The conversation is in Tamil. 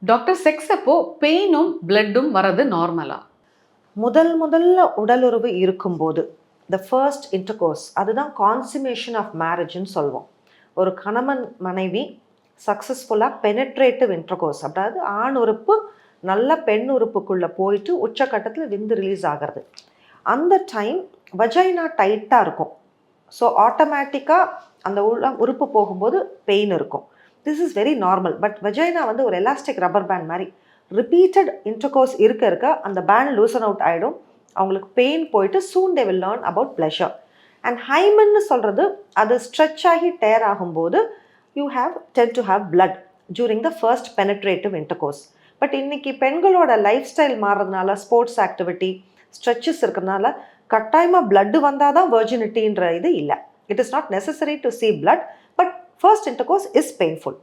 டாக்டர் செக்ஸ் அப்போ பெயினும் பிளட்டும் வரது நார்மலா? முதல்ல உடலுறவு இருக்கும்போது த ஃபர்ஸ்ட் இன்டர்கோர்ஸ் அதுதான் கான்சுமேஷன் ஆஃப் மேரேஜ்னு சொல்லுவோம். ஒரு கணவன் மனைவி சக்ஸஸ்ஃபுல்லாக பெனட்ரேட்டிவ் இன்டர்கோர்ஸ், அதாவது ஆண் உறுப்பு நல்ல பெண் உறுப்புக்குள்ளே போயிட்டு உச்சக்கட்டத்தில் விந்து ரிலீஸ் ஆகிறது. அந்த டைம் வஜைனா டைட்டாக இருக்கும். ஸோ ஆட்டோமேட்டிக்காக அந்த உறுப்பு போகும்போது பெயின் இருக்கும். This is very normal. But vagina வந்து ஒரு எலாஸ்டிக் ரப்பர் பேண்ட் மாதிரி ரிப்பீட்டட் இன்டர்கோர்ஸ் இருக்க அந்த பேண்ட் லூசன் அவுட் ஆகிடும். அவங்களுக்கு பெயின் போயிட்டு soon they will learn about pleasure. And ஹைமன்னு சொல்கிறது அது ஸ்ட்ரெச் ஆகி டேர் ஆகும்போது you tend to have blood during the first penetrative intercourse. But இன்னைக்கு பெண்களோட லைஃப் ஸ்டைல் மாறுறதுனால, ஸ்போர்ட்ஸ் ஆக்டிவிட்டி, ஸ்ட்ரெச்சஸ் இருக்கிறதுனால கட்டாயமாக பிளட் வந்தால் தான் வெர்ஜினிட்டின்ற இது இல்லை. It is not necessary to see blood, but first intercourse is painful.